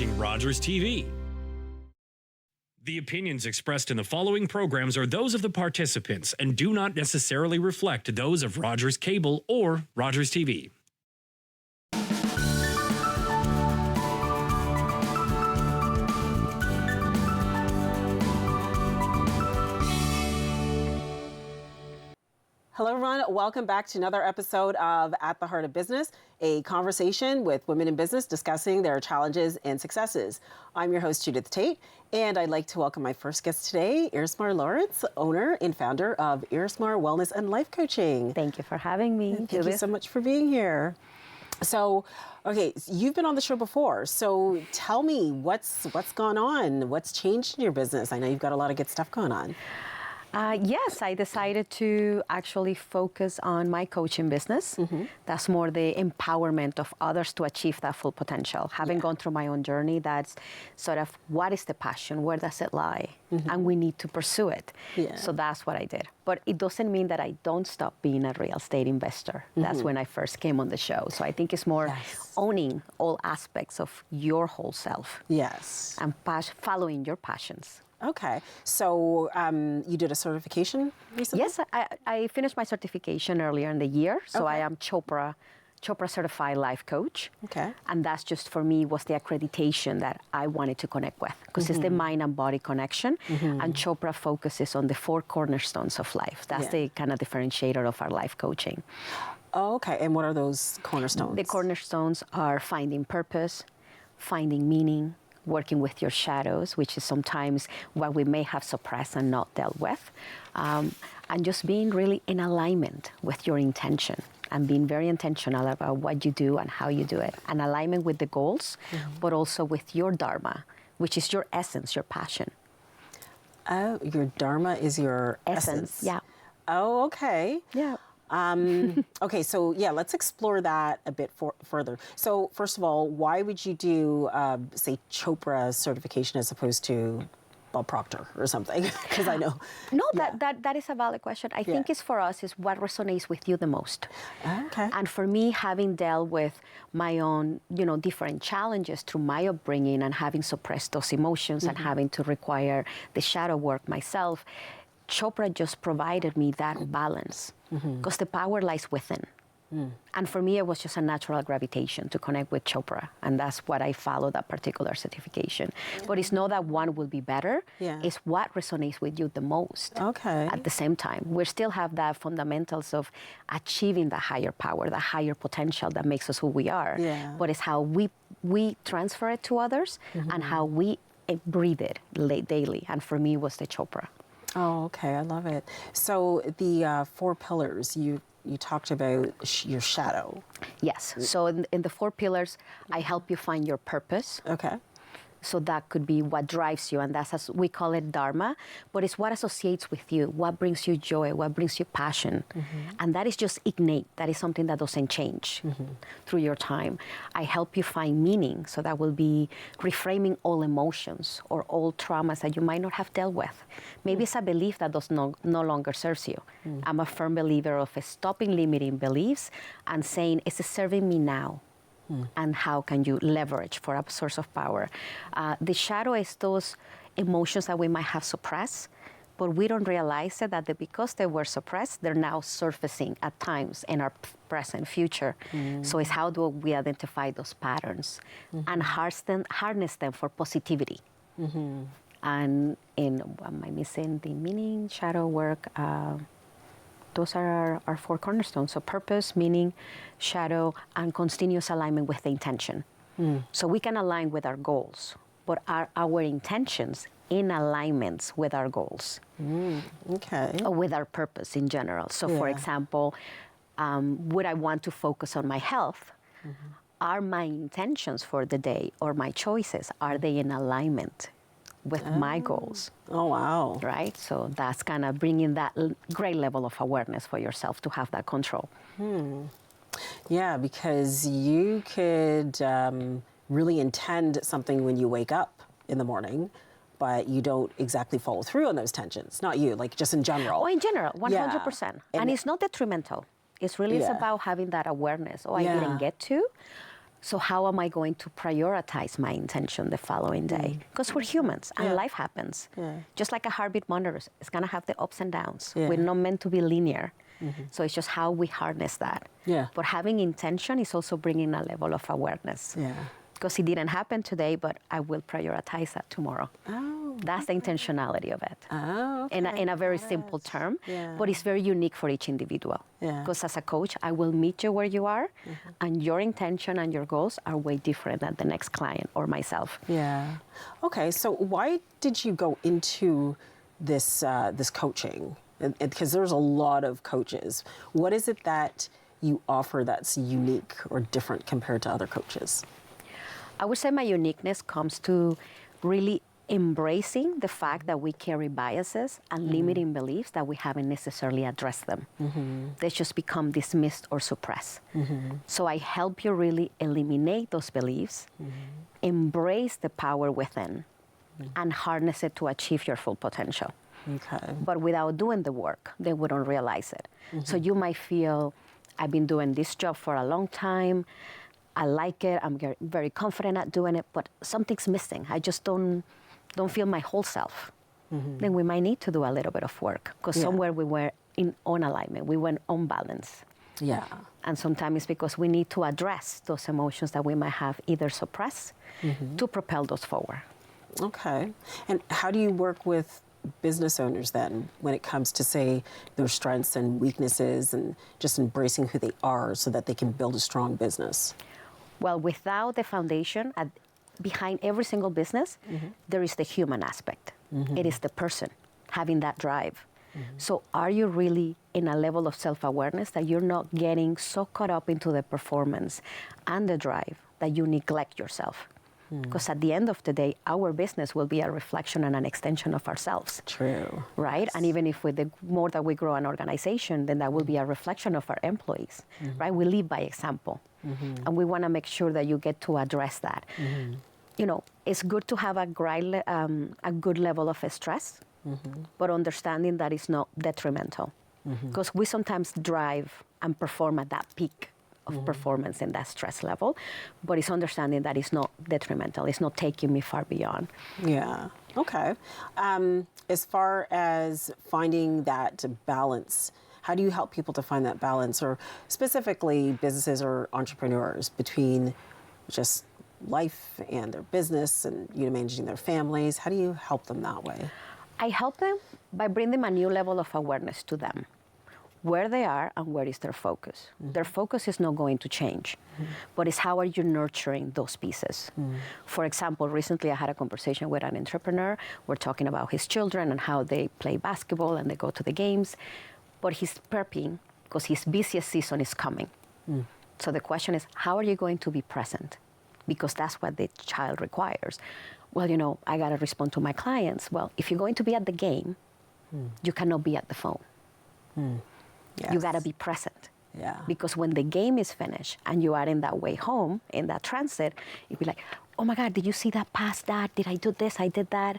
watching Rogers TV. The opinions expressed in the following programs are those of the participants and do not necessarily reflect those of Rogers Cable or Rogers TV. Hello, everyone. Welcome back to another episode of At the Heart of Business, a conversation with women in business discussing their challenges and successes. I'm your host, Judith Tate, and I'd like to welcome my first guest today, Irismar Lawrence, owner and founder of Irismar Wellness and Life Coaching. Thank you for having me, Thank you so much for being here. So, okay, you've been on the show before, so tell me what's gone on, what's changed in your business? I know you've got a lot of good stuff going on. Yes, I decided to actually focus on my coaching business. Mm-hmm. That's more the empowerment of others to achieve that full potential. Having gone through my own journey, that's sort of what is the passion? Where does it lie? Mm-hmm. And we need to pursue it. Yeah. So that's what I did. But it doesn't mean that I don't stop being a real estate investor. Mm-hmm. That's when I first came on the show. So I think it's more owning all aspects of your whole self. Yes. And following your passions. Okay, so you did a certification recently? Yes, I finished my certification earlier in the year. So I am Chopra Certified Life Coach. Okay. And that's just for me was the accreditation that I wanted to connect with because it's the mind and body connection. Mm-hmm. And Chopra focuses on the 4 cornerstones of life. That's the kind of differentiator of our life coaching. Oh, okay, and what are those cornerstones? The cornerstones are finding purpose, finding meaning, working with your shadows, which is sometimes what we may have suppressed and not dealt with, and just being really in alignment with your intention and being very intentional about what you do and how you do it, and alignment with the goals, but also with your dharma, which is your essence, your passion. Oh, your dharma is your essence. Yeah. Oh, okay. Yeah. Okay, so let's explore that a bit further. So first of all, why would you do, say, Chopra certification as opposed to Bob Proctor or something? Because I know. No, that is a valid question. I think it's for us is what resonates with you the most. Okay. And for me, having dealt with my own, different challenges through my upbringing and having suppressed those emotions and having to require the shadow work myself, Chopra just provided me that balance because the power lies within. And for me, it was just a natural gravitation to connect with Chopra. And that's what I followed that particular certification. But it's not that one will be better. Yeah. It's what resonates with you the most. Okay. At the same time, we still have that fundamentals of achieving the higher power, the higher potential that makes us who we are. Yeah. But it's how we transfer it to others and how we breathe it daily. And for me, it was the Chopra. Oh, okay. I love it. So the 4 pillars, you talked about your shadow. Yes. So in the 4 pillars, I help you find your purpose. Okay. So that could be what drives you, and that's as we call it dharma, but it's what associates with you, what brings you joy, what brings you passion. And that is just innate. That is something that doesn't change through your time. I help you find meaning, so that will be reframing all emotions or all traumas that you might not have dealt with. Maybe it's a belief that no longer serves you. I'm a firm believer of stopping limiting beliefs and saying, is it serving me now? And how can you leverage for a source of power? The shadow is those emotions that we might have suppressed, but we don't realize it, that because they were suppressed, they're now surfacing at times in our present future. So it's how do we identify those patterns and harness them for positivity. And am I missing the meaning, shadow work? Those are our 4 cornerstones. So purpose, meaning, shadow, and continuous alignment with the intention. So we can align with our goals, but are our intentions in alignments with our goals? Okay. Or with our purpose in general. So for example, would I want to focus on my health? Are my intentions for the day or my choices, are they in alignment with my goals? Oh, wow. Right? So that's kind of bringing that great level of awareness for yourself to have that control. Yeah, because you could really intend something when you wake up in the morning, but you don't exactly follow through on those tensions. Not you, like just in general. Oh, in general, 100%. Yeah. And it's not detrimental. It's really it's about having that awareness. Oh, I didn't get to. So how am I going to prioritize my intention the following day? Because we're humans and life happens. Just like a heartbeat monitor, it's going to have the ups and downs. We're not meant to be linear. So it's just how we harness that. But having intention is also bringing a level of awareness. Because it didn't happen today, but I will prioritize that tomorrow. That's the intentionality of it. In a very simple term, but it's very unique for each individual. Because as a coach, I will meet you where you are, and your intention and your goals are way different than the next client or myself. Okay, so why did you go into this coaching? Because there's a lot of coaches. What is it that you offer that's unique or different compared to other coaches? I would say my uniqueness comes to really embracing the fact that we carry biases and limiting beliefs that we haven't necessarily addressed them. They just become dismissed or suppressed. So I help you really eliminate those beliefs, embrace the power within, and harness it to achieve your full potential. But without doing the work, they wouldn't realize it. So you might feel, I've been doing this job for a long time, I like it, I'm very confident at doing it, but something's missing. I just don't feel my whole self. Then we might need to do a little bit of work, because somewhere we were on alignment, we were on balance. And sometimes it's because we need to address those emotions that we might have either suppressed to propel those forward. Okay. And how do you work with business owners then when it comes to, say, their strengths and weaknesses and just embracing who they are so that they can build a strong business? Well, without the foundation, behind every single business, there is the human aspect. It is the person having that drive. So are you really in a level of self-awareness that you're not getting so caught up into the performance and the drive that you neglect yourself? Because at the end of the day, our business will be a reflection and an extension of ourselves. True. Right? And even if the more that we grow an organization, then that will be a reflection of our employees. Right? We lead by example. And we want to make sure that you get to address that. You know, it's good to have a good level of stress, but understanding that it's not detrimental. Because we sometimes drive and perform at that peak of performance in that stress level, but it's understanding that it's not detrimental. It's not taking me far beyond. Okay. As far as finding that balance, how do you help people to find that balance, or specifically businesses or entrepreneurs, between just life and their business and managing their families? How do you help them that way? I help them by bringing them a new level of awareness to them, where they are and where is their focus. Their focus is not going to change, but it's how are you nurturing those pieces. For example, recently I had a conversation with an entrepreneur. We're talking about his children and how they play basketball and they go to the games, but he's prepping because his busiest season is coming. So the question is, how are you going to be present? Because that's what the child requires. Well, I got to respond to my clients. Well, if you're going to be at the game, you cannot be at the phone. You got to be present. Because when the game is finished and you are in that way home, in that transit, you'd be like, oh my God, did you see that pass that? Did I do this? I did that.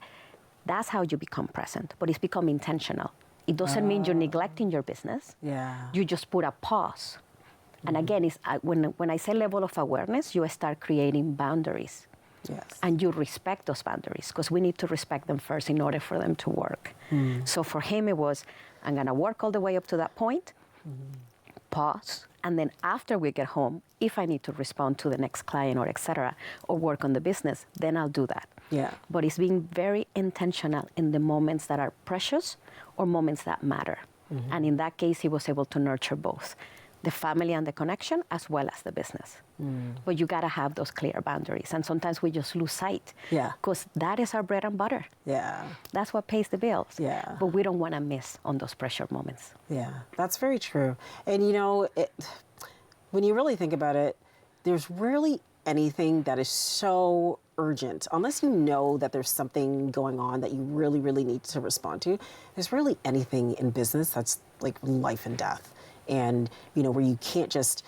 That's how you become present, but it's become intentional. It doesn't mean you're neglecting your business. You just put a pause. And again, it's, when I say level of awareness, you start creating boundaries. And you respect those boundaries, because we need to respect them first in order for them to work. So for him, it was, I'm going to work all the way up to that point, pause, and then after we get home, if I need to respond to the next client or et cetera, or work on the business, then I'll do that. But it's being very intentional in the moments that are precious or moments that matter. And in that case, he was able to nurture both the family and the connection, as well as the business. But you gotta have those clear boundaries. And sometimes we just lose sight. Because that is our bread and butter. That's what pays the bills. But we don't wanna miss on those pressure moments. That's very true. And when you really think about it, there's rarely anything that is so urgent, unless you know that there's something going on that you really, really need to respond to. There's really anything in business that's like life and death. And, where you can't just,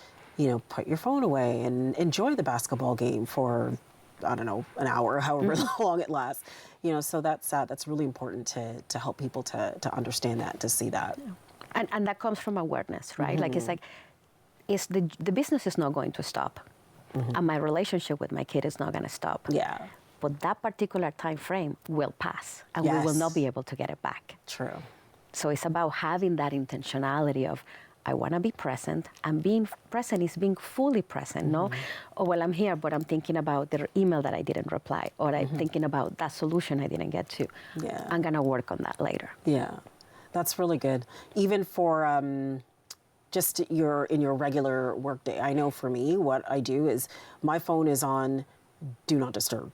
put your phone away and enjoy the basketball game for, I don't know, an hour, however long it lasts. So that's really important to help people to understand that, to see that. And that comes from awareness, right? Like, it's the business is not going to stop. and my relationship with my kid is not going to stop. Yeah. But that particular time frame will pass, and we will Yes. not be able to get it back. True. So it's about having that intentionality of, I want to be present, and being present is being fully present, no? Oh, well, I'm here, but I'm thinking about the email that I didn't reply, or I'm thinking about that solution I didn't get to. Yeah. I'm going to work on that later. Yeah, that's really good. Even for just in your regular workday. I know for me, what I do is my phone is on do not disturb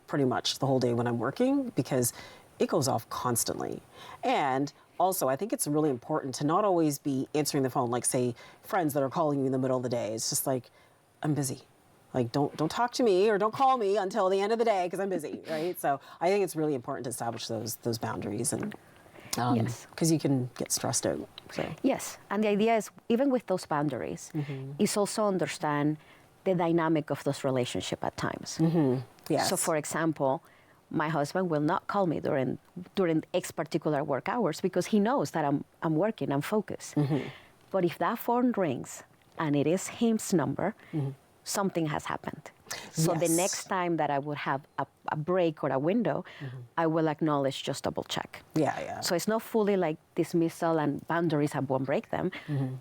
pretty much the whole day when I'm working, because it goes off constantly. And also, I think it's really important to not always be answering the phone, like say friends that are calling you in the middle of the day. It's just like, I'm busy. Like, don't talk to me or don't call me until the end of the day because I'm busy, right? So I think it's really important to establish those boundaries, and Yes. because you can get stressed out. So Yes, and the idea is, even with those boundaries, is also understand the dynamic of those relationships at times. yes, So, for example, my husband will not call me during X particular work hours because he knows that I'm working, I'm focused. But if that phone rings and it is his number, something has happened. So the Yes. next time that I would have a break or a window, I will acknowledge, just double check. yeah, So it's not fully like dismissal and boundaries, I won't break them.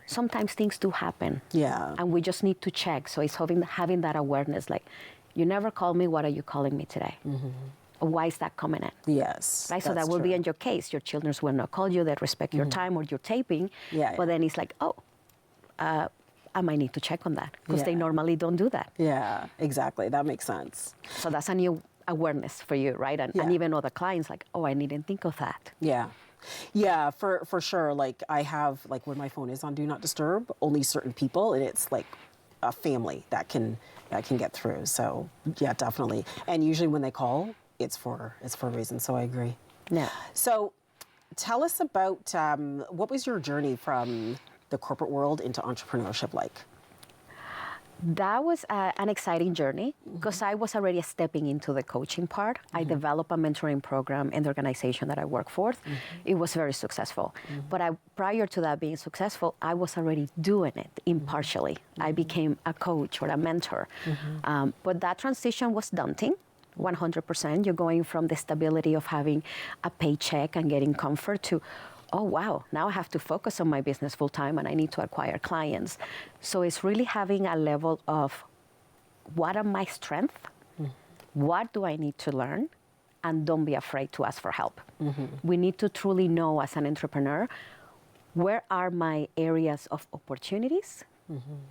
Sometimes things do happen. Yeah. And we just need to check. So it's having that awareness, like, you never call me, what are you calling me today? Or why is that coming in? yes, Right, so that that's will be true. in your case. Your children will not call you, they respect your time or your taping. Yeah, But yeah. then it's like, I might need to check on that because they Yeah. normally don't do that. Yeah, exactly. That makes sense. So that's a new awareness for you, right? And Yeah. even other clients, like, oh, I didn't think of that. Yeah. Yeah, for sure. Like I have, like when my phone is on do not disturb, only certain people, and it's like a family that can get through. So yeah, definitely. And usually when they call, it's for a reason. So I agree. Yeah. So tell us about what was your journey from the corporate world into entrepreneurship like? That was an exciting journey because I was already stepping into the coaching part. I developed a mentoring program in the organization that I work for. It was very successful. But prior to that being successful, I was already doing it impartially. I became a coach or a mentor. But that transition was daunting. 100%. You're going from the stability of having a paycheck and getting comfort to, oh, wow, now I have to focus on my business full time and I need to acquire clients. So it's really having a level of what are my strengths? What do I need to learn? And don't be afraid to ask for help. We need to truly know as an entrepreneur, where are my areas of opportunities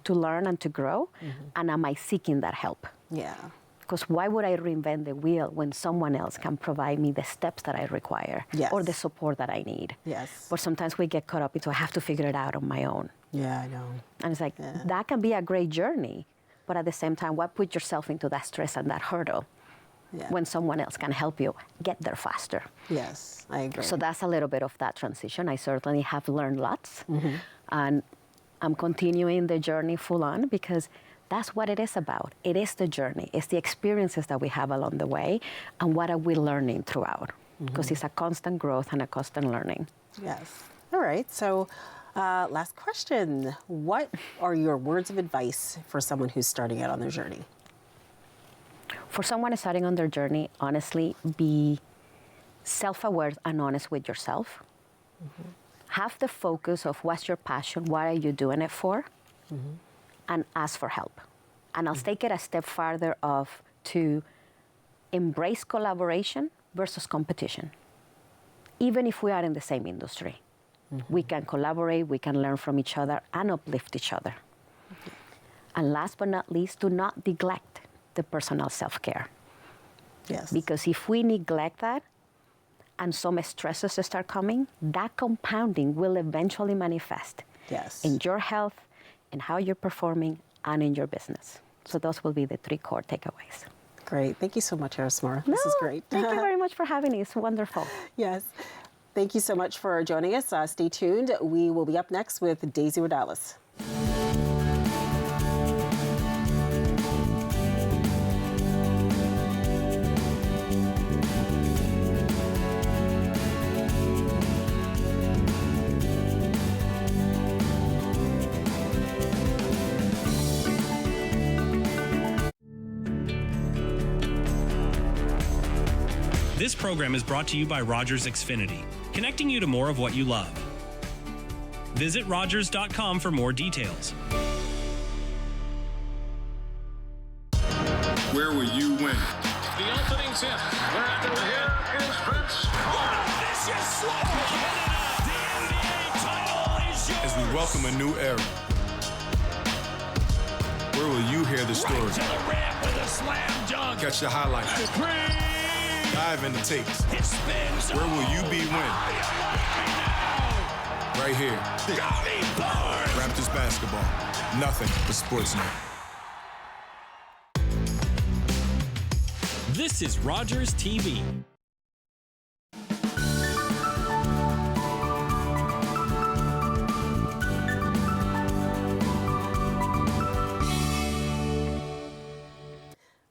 to learn and to grow? And am I seeking that help? Yeah. Because why would I reinvent the wheel when someone else can provide me the steps that I require Yes. or the support that I need? Yes. But sometimes we get caught up into I have to figure it out on my own. Yeah, I know. And it's like, that can be a great journey. But at the same time, why put yourself into that stress and that hurdle Yeah. when someone else can help you get there faster? Yes, I agree. So that's a little bit of that transition. I certainly have learned lots. And I'm continuing the journey full on because that's what it is about. It is the journey. It's the experiences that we have along the way and what are we learning throughout. Because it's a constant growth and a constant learning. Yes. All right. So, last question. What are your words of advice for someone who's starting out on their journey? For someone starting on their journey, honestly, be self-aware and honest with yourself. Have the focus of what's your passion, what are you doing it for, and ask for help. And I'll take it a step farther to embrace collaboration versus competition. Even if we are in the same industry, we can collaborate, we can learn from each other and uplift each other. And last but not least, do not neglect the personal self-care. Yes. Because if we neglect that and some stresses start coming, that compounding will eventually manifest Yes. in your health, in how you're performing, and in your business. So those will be the 3 core takeaways. Great. Thank you so much, Arismara. This is great. Thank you very much for having me. It's wonderful. Yes. Thank you so much for joining us. Stay tuned. We will be up next with Daisy Rodalis. This program is brought to you by Rogers Xfinity, connecting you to more of what you love. Visit Rogers.com for more details. Where will you win? The opening tip. They're underway. Here is Prince. Vicious slap. Canada, the NBA title is yours. As we welcome a new era, where will you hear the story? Right to the rim with a slam dunk. Catch the highlights. Dive into tapes. It spins. Where will you be when? Right here. Scotty Barnes. Raptors basketball. Nothing but Sportsnet. This is Rogers TV.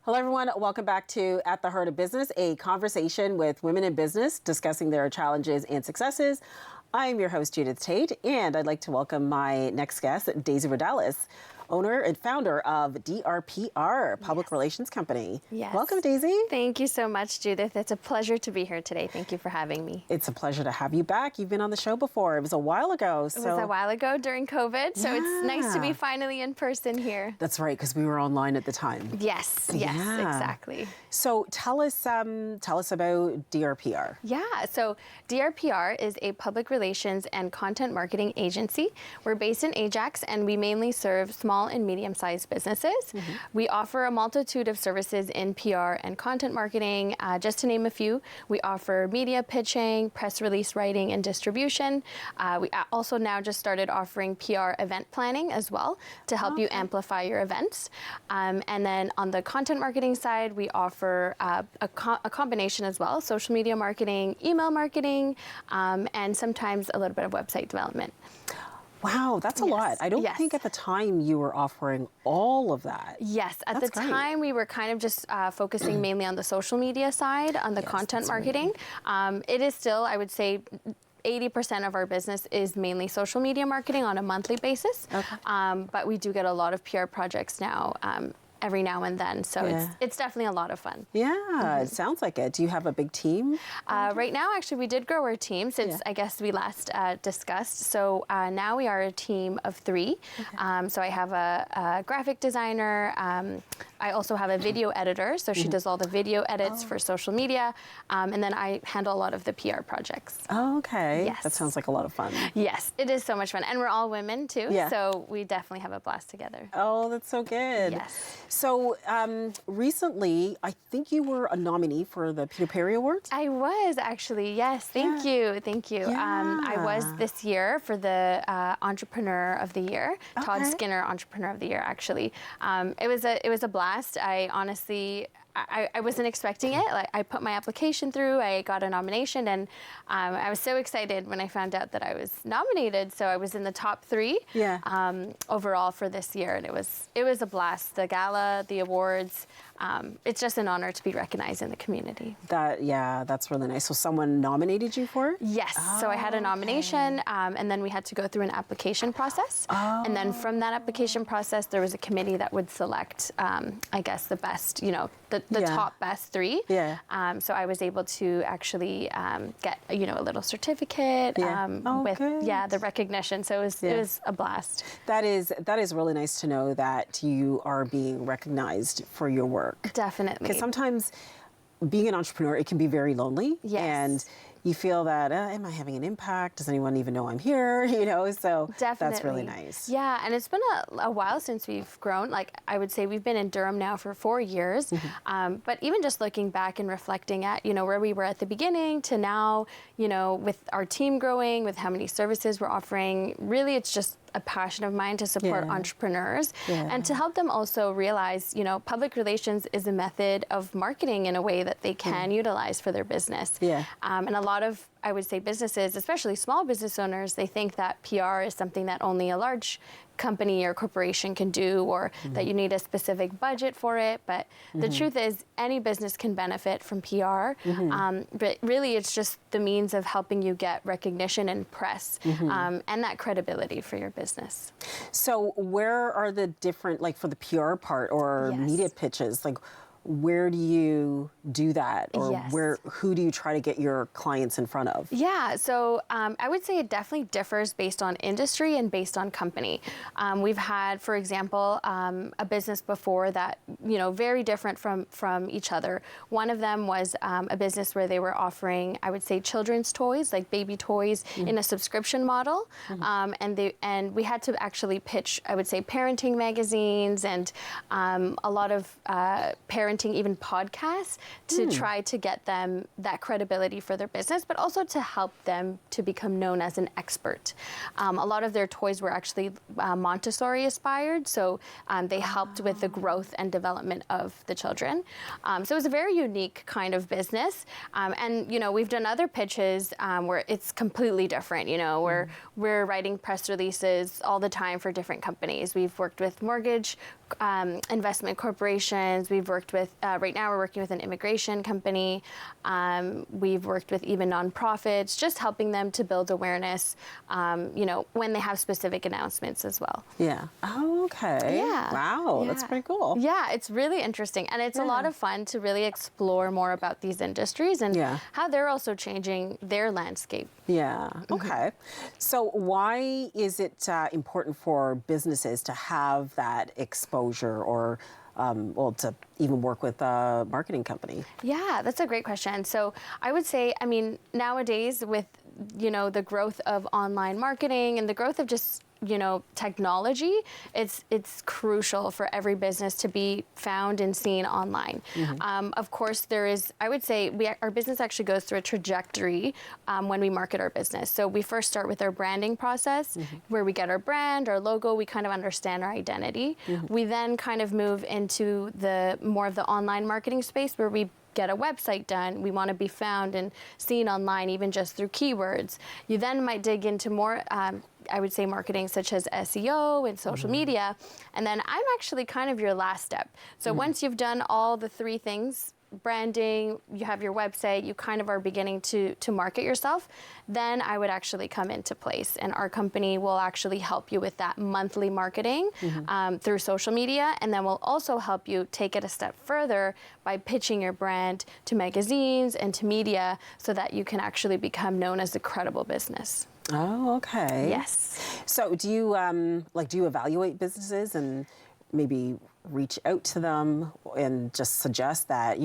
Hello, everyone. Welcome back to At the Heart of Business, a conversation with women in business discussing their challenges and successes. I'm your host, Judith Tate, and I'd like to welcome my next guest, Daisy Rodalis, owner and founder of DRPR, Public Relations Company. Yes. Welcome, Daisy. Thank you so much, Judith. It's a pleasure to be here today. Thank you for having me. It's a pleasure to have you back. You've been on the show before. It was a while ago. It was a while ago during COVID, so it's nice to be Yeah. finally in person here. That's right, because we were online at the time. Yes, Yeah. exactly. So tell us about DRPR. Yeah, so DRPR is a public relations and content marketing agency. We're based in Ajax, and we mainly serve small and medium-sized businesses. We offer a multitude of services in PR and content marketing. Just to name a few, we offer media pitching, press release writing, and distribution. We also now just started offering PR event planning as well to help you amplify your events. And then on the content marketing side, we offer a combination as well, social media marketing, email marketing, and sometimes a little bit of website development. Wow, that's a lot. I don't Yes. think at the time you were offering all of that. Yes, at That's the great. time we were kind of just focusing mainly on the social media side, on the content that's right. marketing. It is still, I would say, 80% of our business is mainly social media marketing on a monthly basis. But we do get a lot of PR projects now. Every now and then, so Yeah. it's definitely a lot of fun. Yeah, it sounds like it. Do you have a big team? Right now, actually, we did grow our team since I guess we last discussed. So now we are a team of 3. So I have a graphic designer. I also have a video editor, so she does all the video edits for social media, and then I handle a lot of the PR projects. Oh, okay. Yes. That sounds like a lot of fun. Yes, it is so much fun, and we're all women too, Yeah. so we definitely have a blast together. Oh, that's so good. Yes. So recently, I think you were a nominee for the Peter Perry Awards. I was actually, yes. Thank you. I was Yeah. this year for the Entrepreneur of the Year, Todd Okay. Skinner Entrepreneur of the Year. Actually, it was a blast. I honestly. I wasn't expecting it. Like, I put my application through, I got a nomination, and I was so excited when I found out that I was nominated. So I was in the top 3 overall for this year, and it was a blast. The gala, the awards, it's just an honor to be recognized in the community. That's really nice. So someone nominated you for it? Yes. So I had a nomination, and then we had to go through an application process. And then from that application process, there was a committee that would select, I guess, the best, the Yeah. top best 3. Yeah. So I was able to actually get, a little certificate Yeah. Oh, with, good. the recognition. So it was a blast. That is really nice to know that you are being recognized for your work. Definitely. Because sometimes being an entrepreneur, it can be very lonely. Yes. And you feel that, am I having an impact? Does anyone even know I'm here? So Definitely. that's really nice. Yeah, and it's been a while since we've grown. Like, I would say we've been in Durham now for 4 years. But even just looking back and reflecting at, where we were at the beginning to now, with our team growing, with how many services we're offering, really it's just a passion of mine to support Yeah. entrepreneurs Yeah. and to help them also realize, public relations is a method of marketing in a way that they can utilize for their business. Yeah. And a lot of, I would say, businesses, especially small business owners, they think that PR is something that only a large company or corporation can do, or that you need a specific budget for it. But the truth is, any business can benefit from PR. But really, it's just the means of helping you get recognition and press, and that credibility for your business. So where are the different, like for the PR part or Yes. media pitches, like where do you do that, or Yes. who do you try to get your clients in front of? Yeah, so I would say it definitely differs based on industry and based on company. We've had, for example, a business before that, very different from each other. One of them was a business where they were offering, I would say, children's toys, like baby toys, in a subscription model, and we had to actually pitch, I would say, parenting magazines and a lot of parenting, even podcasts, to try to get them that credibility for their business, but also to help them to become known as an expert. A lot of their toys were actually Montessori inspired, so they helped with the growth and development of the children. So it was a very unique kind of business. And we've done other pitches where it's completely different. Where we're writing press releases all the time for different companies. We've worked with mortgage investment corporations. We've worked with, right now we're working with an immigration company. We've worked with even nonprofits, just helping them to build awareness, when they have specific announcements as well. Yeah. Oh, okay. Yeah. Wow, that's Yeah. pretty cool. Yeah, it's really interesting. And it's a lot of fun to really explore more about these industries and how they're also changing their landscape. Yeah. Okay. So why is it important for businesses to have that exposure, or to even work with a marketing company? Yeah, that's a great question. So I would say, nowadays with, the growth of online marketing and the growth of just, technology, it's crucial for every business to be found and seen online. Of course, there is, I would say, our business actually goes through a trajectory when we market our business. So we first start with our branding process, where we get our brand, our logo, we kind of understand our identity. We then kind of move into the more of the online marketing space, where we get a website done. We want to be found and seen online, even just through keywords. You then might dig into more, I would say, marketing such as SEO and social media. And then I'm actually kind of your last step. So once you've done all the three things, branding, you have your website, you kind of are beginning to market yourself, then I would actually come into place. And our company will actually help you with that monthly marketing through social media. And then we'll also help you take it a step further by pitching your brand to magazines and to media, so that you can actually become known as a credible business. Oh, okay. Yes. So do you evaluate businesses and maybe reach out to them and just suggest that,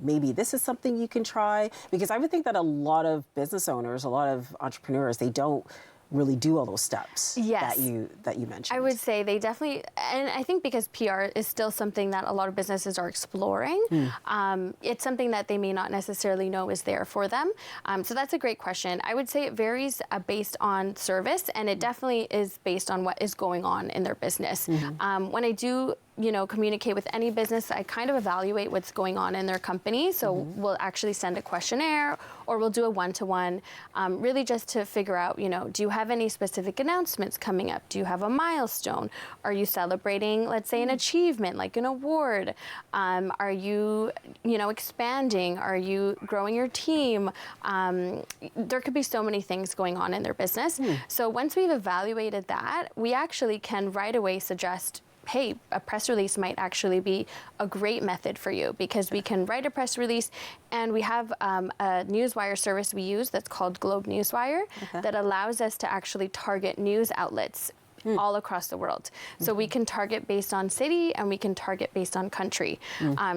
maybe this is something you can try? Because I would think that a lot of business owners, a lot of entrepreneurs, they don't really do all those steps Yes. that you mentioned. I would say they definitely, and I think because PR is still something that a lot of businesses are exploring, it's something that they may not necessarily know is there for them. So that's a great question. I would say it varies based on service, and it definitely is based on what is going on in their business. When I do communicate with any business, I kind of evaluate what's going on in their company. So we'll actually send a questionnaire, or we'll do a one-to-one, really just to figure out, do you have any specific announcements coming up? Do you have a milestone? Are you celebrating, let's say, an achievement, like an award? Are you, expanding? Are you growing your team? There could be so many things going on in their business. So once we've evaluated that, we actually can right away suggest, hey, a press release might actually be a great method for you, because we can write a press release, and we have a newswire service we use that's called Globe Newswire that allows us to actually target news outlets all across the world. So we can target based on city, and we can target based on country.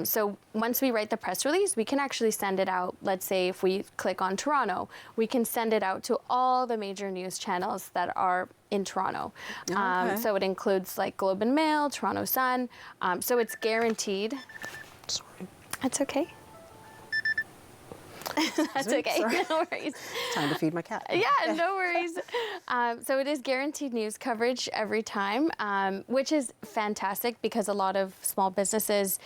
So once we write the press release, we can actually send it out. Let's say if we click on Toronto, we can send it out to all the major news channels that are in Toronto. So it includes like Globe and Mail, Toronto Sun. So it's guaranteed. Sorry. That's okay. That's okay. Sorry. No worries. Time to feed my cat. Yeah, no worries. So it is guaranteed news coverage every time, which is fantastic, because a lot of small businesses,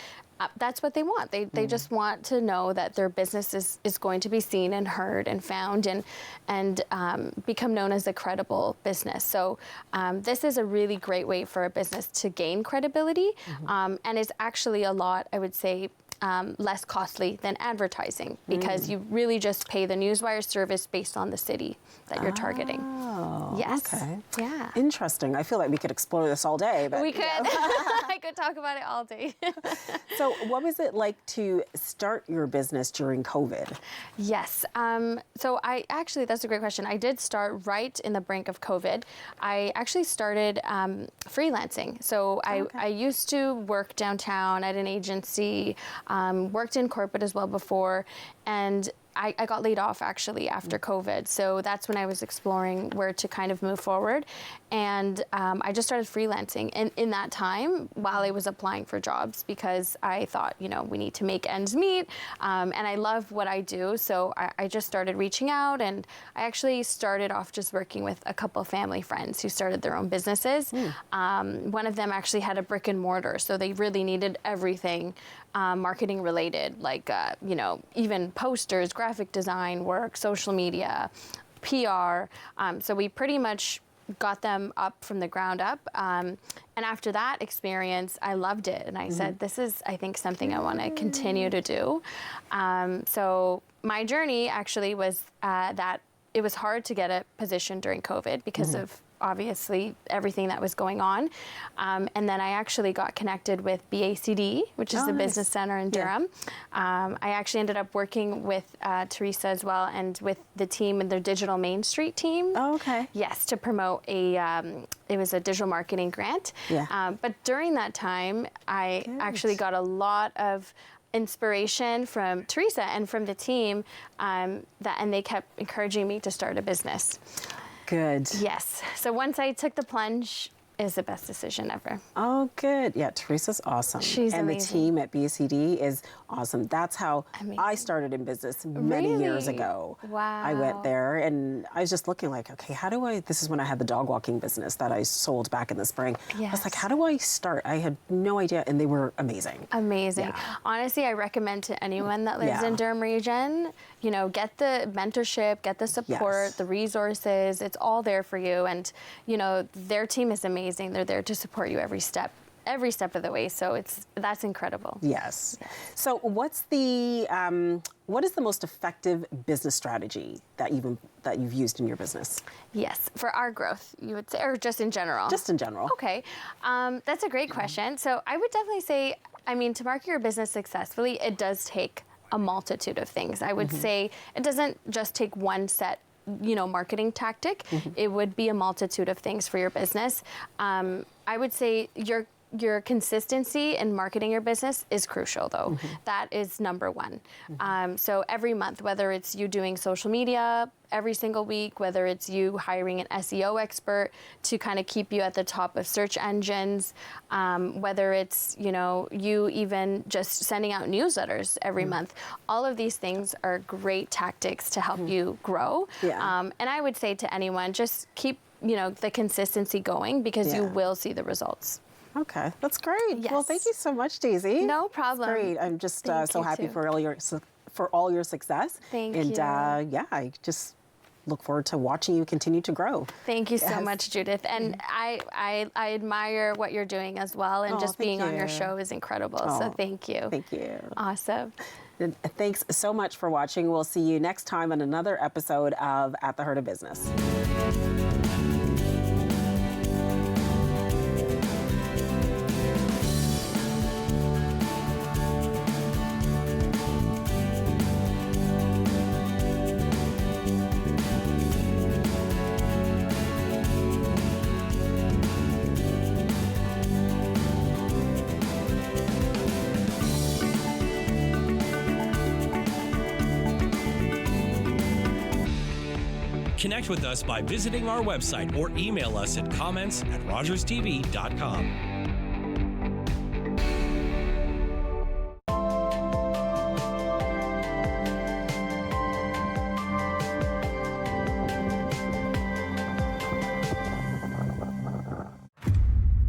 that's what they want. They just want to know that their business is going to be seen and heard and found and become known as a credible business. So this is a really great way for a business to gain credibility, and it's actually a lot, I would say, less costly than advertising because you really just pay the newswire service based on the city that you're targeting. Oh, Yes. okay. Yeah. Interesting. I feel like we could explore this all day. But, We could. yeah. I could talk about it all day. So what was it like to start your business during COVID? Yes. So that's a great question. I did start right in the brink of COVID. I actually started freelancing. So I used to work downtown at an agency, worked in corporate as well before, and I got laid off actually after COVID. So that's when I was exploring where to kind of move forward. And I just started freelancing in that time while I was applying for jobs because I thought, we need to make ends meet. And I love what I do. So I just started reaching out, and I actually started off just working with a couple family friends who started their own businesses. One of them actually had a brick and mortar. So they really needed everything marketing related, like, even posters, graphic design work, social media, PR. So we pretty much got them up from the ground up. And after that experience, I loved it. And I said, this is, I think, something I want to continue to do. So my journey actually was that it was hard to get a position during COVID because of obviously everything that was going on. And then I actually got connected with BACD, which is the business center in Durham. I actually ended up working with Teresa as well and with the team in their Digital Main Street team. Oh, okay. Yes, to promote it was a digital marketing grant. Yeah. But during that time, I actually got a lot of inspiration from Teresa and from the team, and they kept encouraging me to start a business. Good. Yes. So once I took the plunge, it was the best decision ever. Oh, good. Yeah, Teresa's awesome. She's and amazing. the team at BCD is awesome. That's how I Amazing. started in business many years Really? ago. Wow. I went there and I was just looking like, okay, this is when I had the dog walking business that I sold back in the spring. I was like, Yes. how do I start? I had no idea, and they were amazing. Amazing. Yeah. Honestly, I recommend to anyone that lives Yeah. in Durham region, get the mentorship, get the support, Yes. the resources. It's all there for you. And, their team is amazing. They're there to support you every step of the way. So that's incredible. Yes. So what is the most effective business strategy that you've used in your business? Yes. For our growth, you would say, or just in general? Just in general. Okay. That's a great question. So I would definitely say, to market your business successfully, it does take a multitude of things. I would say it doesn't just take one set marketing tactic. It would be a multitude of things for your business. I would say your consistency in marketing your business is crucial, though. That is number one. So every month, whether it's you doing social media every single week, whether it's you hiring an SEO expert to kind of keep you at the top of search engines, whether it's, you even just sending out newsletters every month. All of these things are great tactics to help you grow. Yeah. And I would say to anyone, just keep, the consistency going because you Yeah. will see the results. Okay, that's great. Well, Yes. thank you so much, Daisy. No That's problem. great. I'm just Thank so you, happy too. for all your success. Thank and, you. I just look forward to watching you continue to grow. Thank you so Yes. much, Judith. And I admire what you're doing as well. And Oh, just thank being on your you. show is incredible. Oh, So thank you. Thank you. Awesome. And thanks so much for watching. We'll see you next time on another episode of At the Heart of Business. Connect with us by visiting our website or email us at comments@rogerstv.com.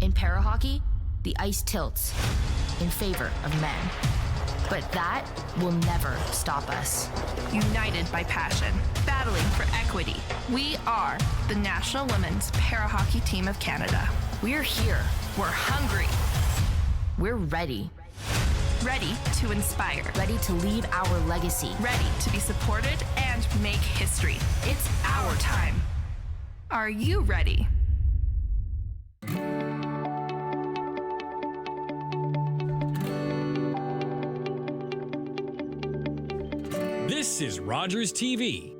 In para hockey, the ice tilts in favor of men. But that will never stop us. United by passion, battling for equity. We are the National Women's Para Hockey Team of Canada. We're here. We're hungry. We're ready. Ready to inspire. Ready to leave our legacy. Ready to be supported and make history. It's our time. Are you ready? This is Rogers TV,